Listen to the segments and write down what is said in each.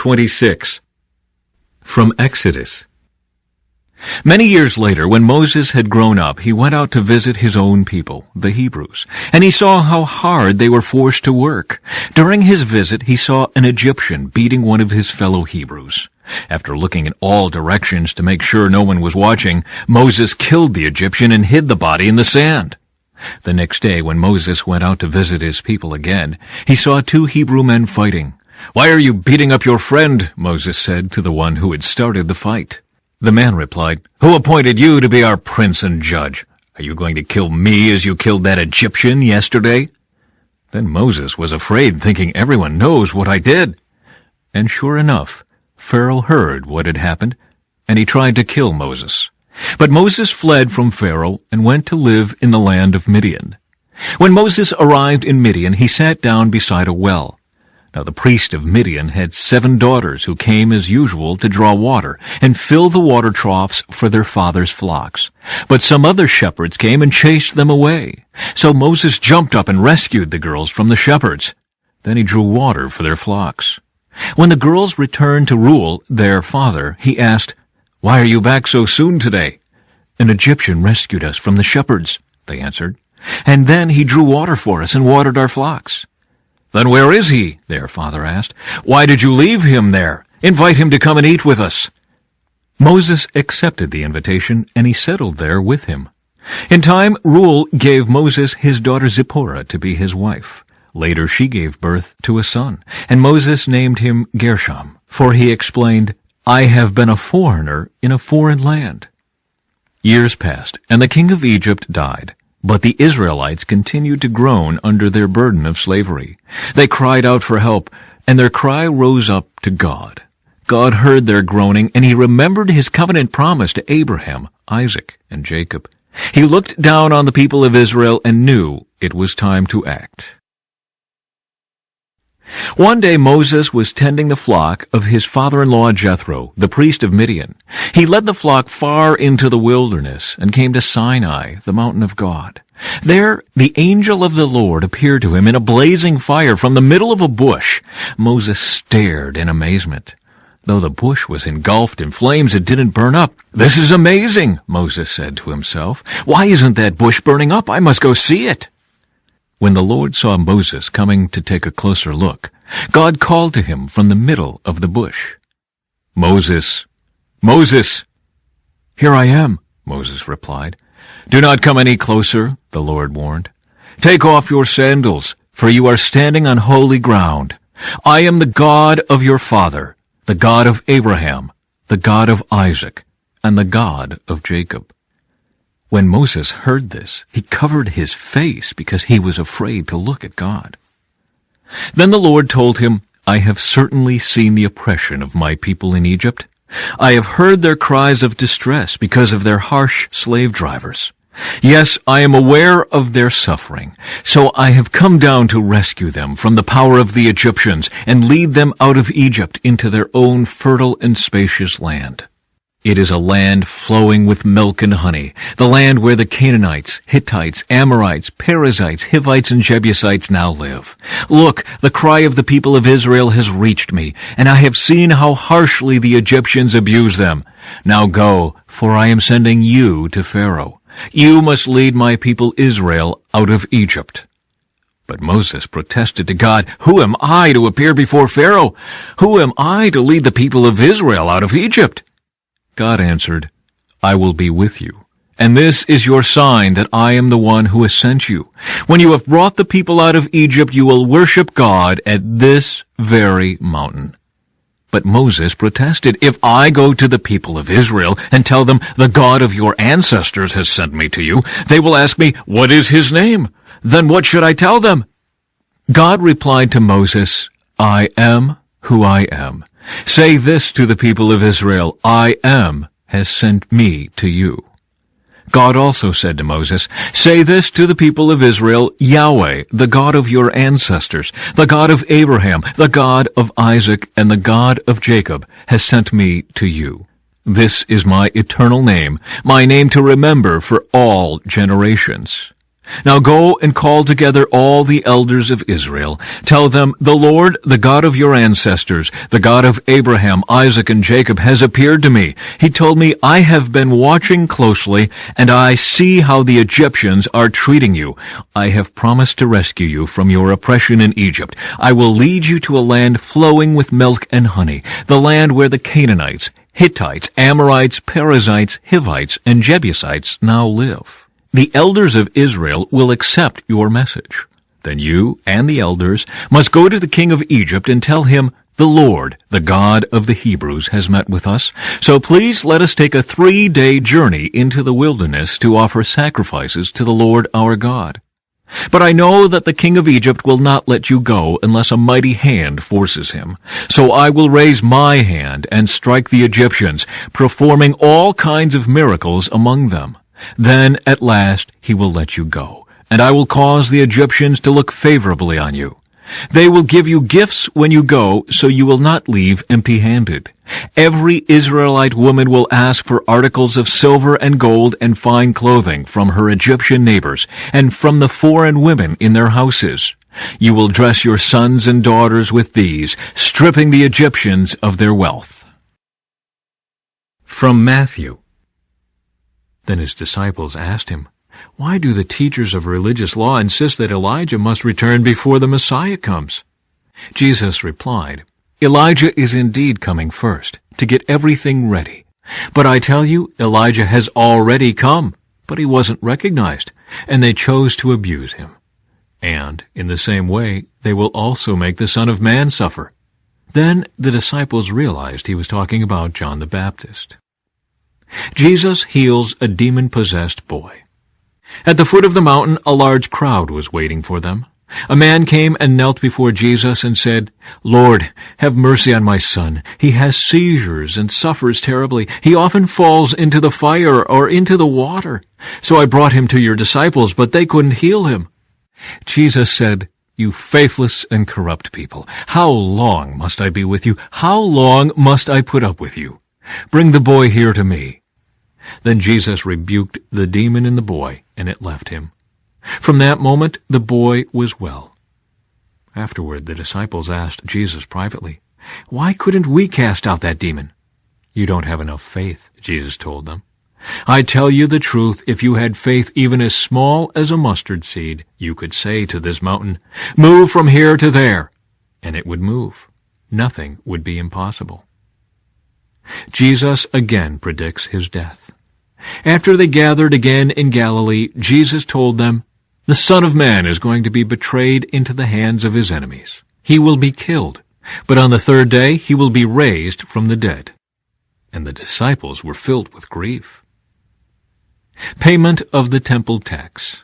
26. From Exodus. Many years later, when Moses had grown up, he went out to visit his own people, the Hebrews, and he saw how hard they were forced to work. During his visit, he saw an Egyptian beating one of his fellow Hebrews. After looking in all directions to make sure no one was watching, Moses killed the Egyptian and hid the body in the sand. The next day, when Moses went out to visit his people again, he saw 2 Hebrew men fighting. "Why are you beating up your friend?" Moses said to the one who had started the fight. The man replied, "Who appointed you to be our prince and judge? Are you going to kill me as you killed that Egyptian yesterday?" Then Moses was afraid, thinking, "Everyone knows what I did." And sure enough, Pharaoh heard what had happened, and he tried to kill Moses. But Moses fled from Pharaoh and went to live in the land of Midian. When Moses arrived in Midian, he sat down beside a well. Now the priest of Midian had 7 daughters who came as usual to draw water and fill the water troughs for their father's flocks. But some other shepherds came and chased them away. So Moses jumped up and rescued the girls from the shepherds. Then he drew water for their flocks. When the girls returned to Reuel, their father, he asked, "Why are you back so soon today?" "An Egyptian rescued us from the shepherds," they answered. "And then he drew water for us and watered our flocks." "Then where is he?" their father asked. "Why did you leave him there? Invite him to come and eat with us." Moses accepted the invitation, and he settled there with him. In time, Reuel gave Moses his daughter Zipporah to be his wife. Later she gave birth to a son, and Moses named him Gershom, for he explained, "I have been a foreigner in a foreign land." Years passed, and the king of Egypt died. But the Israelites continued to groan under their burden of slavery. They cried out for help, and their cry rose up to God. God heard their groaning, and he remembered his covenant promise to Abraham, Isaac, and Jacob. He looked down on the people of Israel and knew it was time to act. One day Moses was tending the flock of his father-in-law Jethro, the priest of Midian. He led the flock far into the wilderness and came to Sinai, the mountain of God. There the angel of the Lord appeared to him in a blazing fire from the middle of a bush. Moses stared in amazement. Though the bush was engulfed in flames, it didn't burn up. "This is amazing," Moses said to himself. "Why isn't that bush burning up? I must go see it." When the Lord saw Moses coming to take a closer look, God called to him from the middle of the bush. "Moses, Moses!" "Here I am," Moses replied. "Do not come any closer," the Lord warned. "Take off your sandals, for you are standing on holy ground. I am the God of your father, the God of Abraham, the God of Isaac, and the God of Jacob." When Moses heard this, he covered his face because he was afraid to look at God. Then the Lord told him, "I have certainly seen the oppression of my people in Egypt. I have heard their cries of distress because of their harsh slave drivers. Yes, I am aware of their suffering, so I have come down to rescue them from the power of the Egyptians and lead them out of Egypt into their own fertile and spacious land. It is a land flowing with milk and honey, the land where the Canaanites, Hittites, Amorites, Perizzites, Hivites, and Jebusites now live. Look, the cry of the people of Israel has reached me, and I have seen how harshly the Egyptians abuse them. Now go, for I am sending you to Pharaoh. You must lead my people Israel out of Egypt." But Moses protested to God, "Who am I to appear before Pharaoh? Who am I to lead the people of Israel out of Egypt?" God answered, "I will be with you, and this is your sign that I am the one who has sent you. When you have brought the people out of Egypt, you will worship God at this very mountain." But Moses protested, "If I go to the people of Israel and tell them, 'The God of your ancestors has sent me to you,' they will ask me, 'What is his name?' Then what should I tell them?" God replied to Moses, "I am who I am. Say this to the people of Israel, 'I am has sent me to you.'" God also said to Moses, "Say this to the people of Israel, 'Yahweh, the God of your ancestors, the God of Abraham, the God of Isaac, and the God of Jacob, has sent me to you. This is my eternal name, my name to remember for all generations. Now go and call together all the elders of Israel. Tell them, the Lord, the God of your ancestors, the God of Abraham, Isaac, and Jacob, has appeared to me. He told me, I have been watching closely, and I see how the Egyptians are treating you. I have promised to rescue you from your oppression in Egypt. I will lead you to a land flowing with milk and honey, the land where the Canaanites, Hittites, Amorites, Perizzites, Hivites, and Jebusites now live. The elders of Israel will accept your message. Then you and the elders must go to the king of Egypt and tell him, the Lord, the God of the Hebrews, has met with us. So please let us take a 3-day journey into the wilderness to offer sacrifices to the Lord our God. But I know that the king of Egypt will not let you go unless a mighty hand forces him. So I will raise my hand and strike the Egyptians, performing all kinds of miracles among them. Then at last he will let you go, and I will cause the Egyptians to look favorably on you. They will give you gifts when you go, so you will not leave empty-handed. Every Israelite woman will ask for articles of silver and gold and fine clothing from her Egyptian neighbors and from the foreign women in their houses. You will dress your sons and daughters with these, stripping the Egyptians of their wealth. From Matthew. Then his disciples asked him, Why do the teachers of religious law insist that Elijah must return before the Messiah comes? Jesus replied, Elijah is indeed coming first, to get everything ready. But I tell you, Elijah has already come, but he wasn't recognized, and they chose to abuse him. And, in the same way, they will also make the Son of Man suffer. Then the disciples realized he was talking about John the Baptist. Jesus heals a demon-possessed boy. At the foot of the mountain, a large crowd was waiting for them. A man came and knelt before Jesus and said, Lord, have mercy on my son. He has seizures and suffers terribly. He often falls into the fire or into the water. So I brought him to your disciples, but they couldn't heal him. Jesus said, You faithless and corrupt people, how long must I be with you? How long must I put up with you? Bring the boy here to me. Then Jesus rebuked the demon in the boy, and it left him. From that moment, the boy was well. Afterward, the disciples asked Jesus privately, Why couldn't we cast out that demon? You don't have enough faith, Jesus told them. I tell you the truth, if you had faith even as small as a mustard seed, you could say to this mountain, Move from here to there, and it would move. Nothing would be impossible. Jesus again predicts his death. After they gathered again in Galilee, Jesus told them, The Son of Man is going to be betrayed into the hands of his enemies. He will be killed, but on the 3rd day he will be raised from the dead. And the disciples were filled with grief. Payment of the temple tax.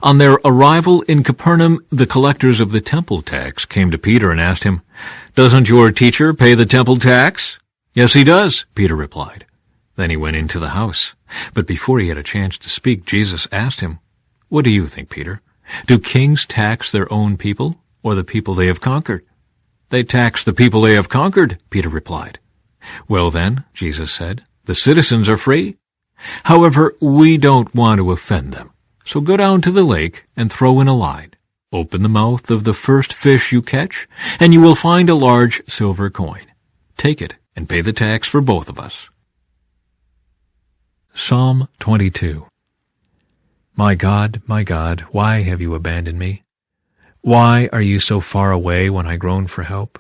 On their arrival in Capernaum, the collectors of the temple tax came to Peter and asked him, Doesn't your teacher pay the temple tax? Yes, he does, Peter replied. Then he went into the house. But before he had a chance to speak, Jesus asked him, What do you think, Peter? Do kings tax their own people, or the people they have conquered? They tax the people they have conquered, Peter replied. Well then, Jesus said, the citizens are free. However, we don't want to offend them. So go down to the lake and throw in a line. Open the mouth of the first fish you catch, and you will find a large silver coin. Take it and pay the tax for both of us. Psalm 22. My God, why have you abandoned me? Why are you so far away when I groan for help?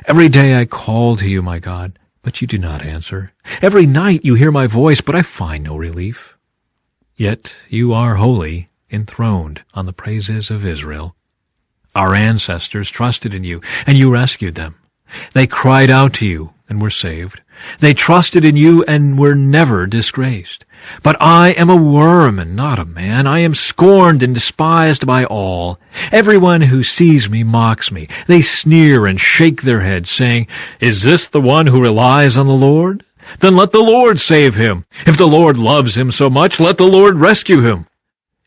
Every day I call to you, my God, but you do not answer. Every night you hear my voice, but I find no relief. Yet you are holy, enthroned on the praises of Israel. Our ancestors trusted in you, and you rescued them. They cried out to you and were saved. They trusted in you and were never disgraced. But I am a worm and not a man. I am scorned and despised by all. Everyone who sees me mocks me. They sneer and shake their heads, saying, Is this the one who relies on the Lord? Then let the Lord save him. If the Lord loves him so much, let the Lord rescue him.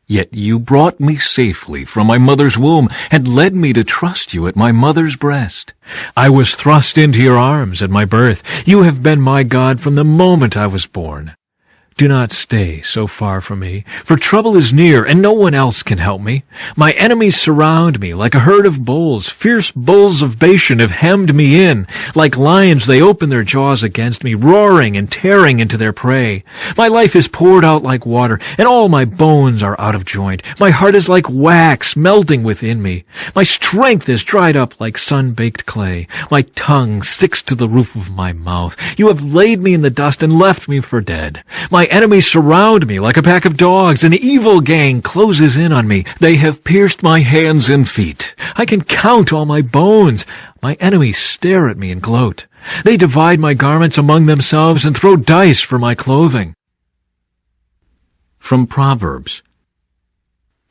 Yet you brought me safely from my mother's womb and led me to trust you at my mother's breast. I was thrust into your arms at my birth. You have been my God from the moment I was born. Do not stay so far from me, for trouble is near, and no one else can help me. My enemies surround me like a herd of bulls. Fierce bulls of Bashan have hemmed me in. Like lions they open their jaws against me, roaring and tearing into their prey. My life is poured out like water, and all my bones are out of joint. My heart is like wax melting within me. My strength is dried up like sun-baked clay. My tongue sticks to the roof of my mouth. You have laid me in the dust and left me for dead. My enemies surround me like a pack of dogs. An evil gang closes in on me. They have pierced my hands and feet. I can count all my bones. My enemies stare at me and gloat. They divide my garments among themselves and throw dice for my clothing. From Proverbs.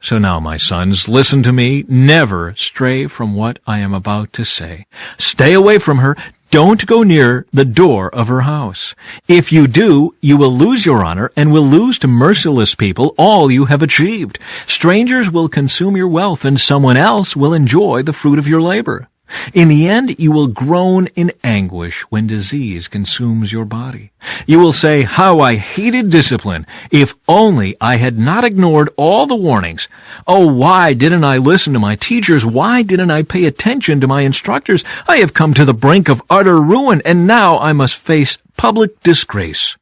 So now, my sons, listen to me. Never stray from what I am about to say. Stay away from her. Don't go near the door of her house. If you do, you will lose your honor and will lose to merciless people all you have achieved. Strangers will consume your wealth, and someone else will enjoy the fruit of your labor. In the end, you will groan in anguish when disease consumes your body. You will say, "How I hated discipline! If only I had not ignored all the warnings. Oh, why didn't I listen to my teachers? Why didn't I pay attention to my instructors? I have come to the brink of utter ruin, and now I must face public disgrace."